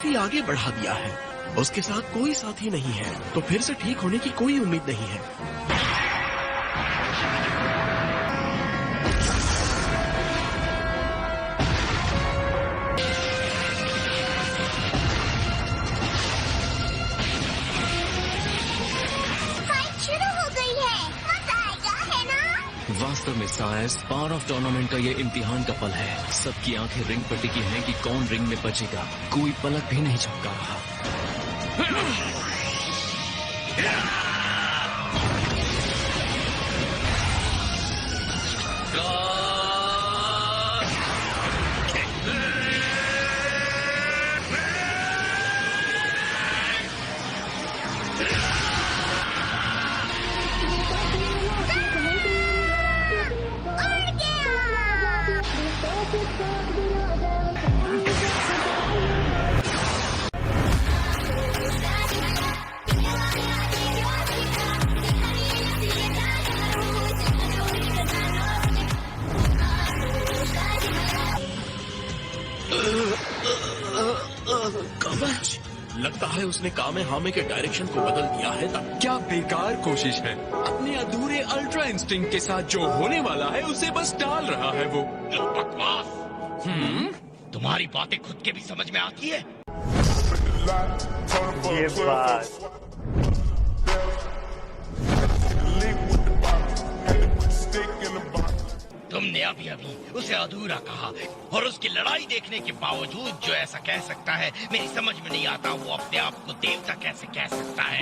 काफी आगे बढ़ा दिया है। उसके साथ कोई साथी नहीं है, तो फिर से ठीक होने की कोई उम्मीद नहीं है। वास्तव में सायस, पावर ऑफ टूर्नामेंट का ये इम्तिहान का पल है। सबकी आंखें रिंग पर टिकी हैं कि कौन रिंग में बचेगा। कोई पलक भी नहीं झपका रहा। कवच, लगता है उसने कामे हामे के डायरेक्शन को बदल दिया है। तब क्या बेकार कोशिश है। अपने अधूरे अल्ट्रा इंस्टिंक्ट के साथ जो होने वाला है उसे बस टाल रहा है वो। बकवास। तुम्हारी बातें खुद के भी समझ में आती है? ये बात तुमने अभी अभी उसे अधूरा कहा और उसकी लड़ाई देखने के बावजूद जो ऐसा कह सकता है, मेरी समझ में नहीं आता वो अपने आप को देवता कैसे कह सकता है।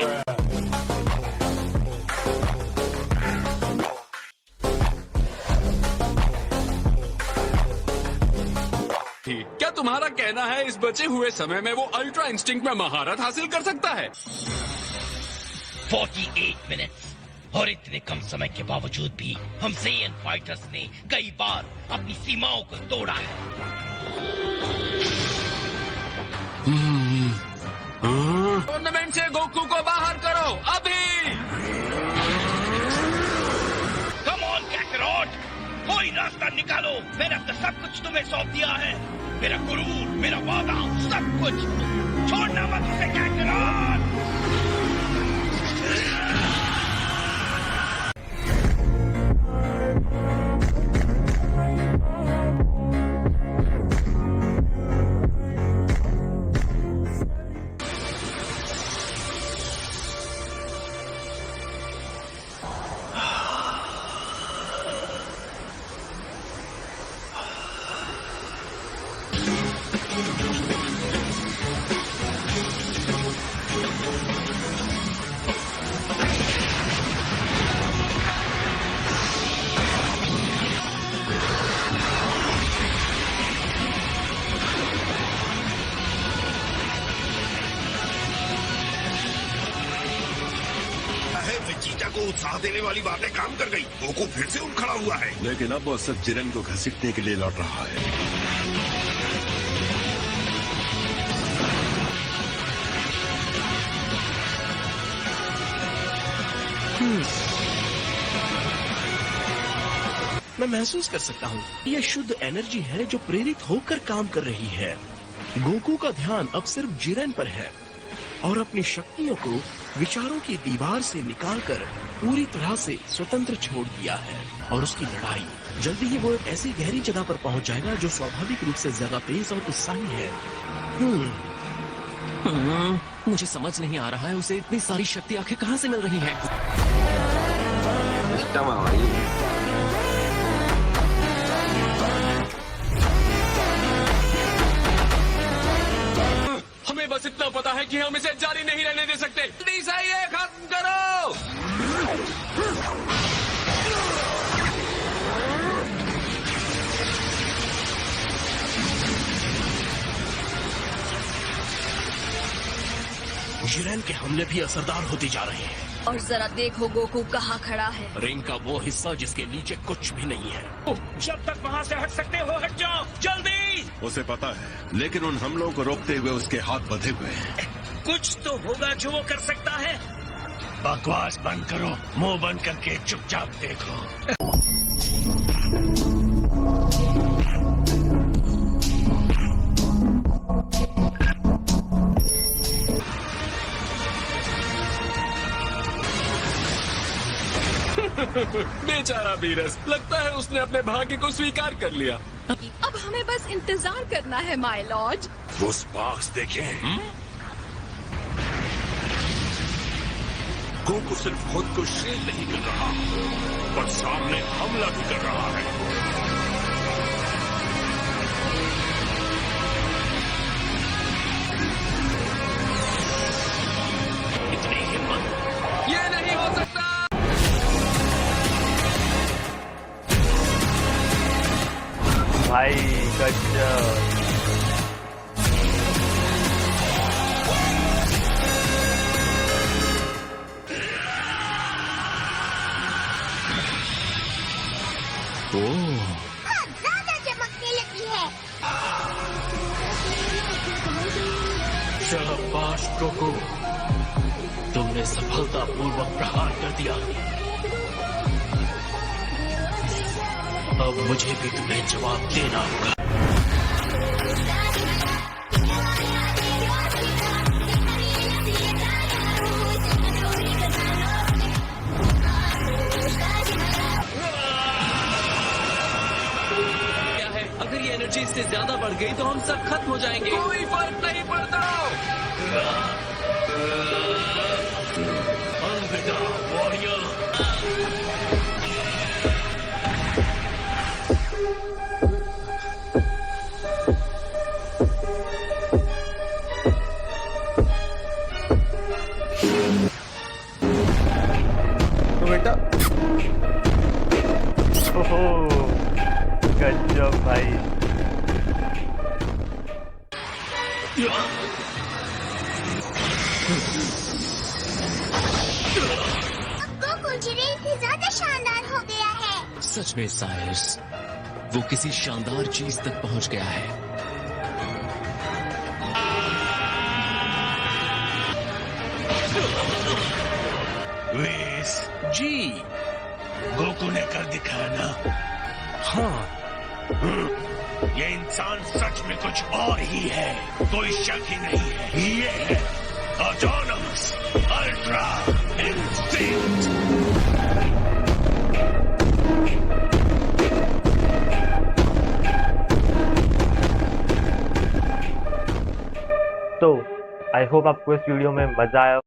क्या तुम्हारा कहना है इस बचे हुए समय में वो अल्ट्रा इंस्टिंक्ट में महारत हासिल कर सकता है? 48 मिनट्स और इतने कम समय के बावजूद भी हम सेयन फाइटर्स ने कई बार अपनी सीमाओं को तोड़ा है। टूर्नामेंट से गोकू को बाहर करो अभी। कम ऑन कैकरोट, कोई रास्ता निकालो। मैंने अपना सब कुछ तुम्हें सौंप दिया है, मेरा गुरूर, मेरा वादा, सब कुछ। छोड़ना मत उसे कैकरोट। उत्साह देने वाली बातें काम कर गई। गोकू फिर से उठ खड़ा हुआ है, लेकिन अब वो सब जिरेन को घसीटने के लिए लौट रहा है। मैं महसूस कर सकता हूँ यह शुद्ध एनर्जी है जो प्रेरित होकर काम कर रही है। गोकू का ध्यान अब सिर्फ जिरेन पर है और अपनी शक्तियों को विचारों की दीवार से निकालकर पूरी तरह से स्वतंत्र छोड़ दिया है। और उसकी लड़ाई जल्दी ही वो एक ऐसी गहरी जगह पर पहुंच जाएगा जो स्वाभाविक रूप से ज्यादा तेज और उत्साही है। मुझे समझ नहीं आ रहा है उसे इतनी सारी शक्ति आखिर कहाँ से मिल रही है। हमें बस इतना पता है कि हम इसे जारी नहीं रहने दे सकते। जल्दी से ये खत्म करो। जिरेन के हमले भी असरदार होते जा रहे हैं। और जरा देखो गोकू कहाँ खड़ा है। रिंग का वो हिस्सा जिसके नीचे कुछ भी नहीं है। जब तक वहाँ से हट सकते हो हट जाओ, जल्दी। उसे पता है, लेकिन उन हमलों को रोकते हुए उसके हाथ बंधे हुए हैं। कुछ तो होगा जो वो कर सकता है। बकवास बंद करो, मुंह बंद करके चुपचाप देखो। बेचारा वीरस, लगता है उसने अपने भाग्य को स्वीकार कर लिया। अब हमें बस इंतजार करना है माय लॉर्ड। वो स्पार्क्स देखें। गोकू सिर्फ खुद को शील्ड नहीं कर रहा, पर सामने हमला भी कर रहा है। इतनी हिम्मत। ये नहीं हो सकता। भाई गजब। ज्यादा चमकने लगी है। शाबाश गोकू, तुमने सफलतापूर्वक प्रहार कर दिया। अब मुझे भी तुम्हें जवाब देना होगा। क्या है, अगर ये एनर्जी इससे ज्यादा बढ़ गई तो हम सब खत्म हो जाएंगे। कोई फर्क नहीं पड़ता। अलविदा वॉरियर। तो बेटा ओहो गजब भाई। गोकू जिरेन से ज्यादा शानदार हो गया है। सच में सायर्स, वो किसी शानदार चीज तक पहुंच गया है। वेस, जी, गोकू ने कर दिखाया ना। हाँ, ये इंसान सच में कुछ और ही है, कोई शक ही नहीं है। ये है ऑटोनमस अल्ट्रा इंस्टिंक्ट। तो आई होप आपको इस वीडियो में मजा आया।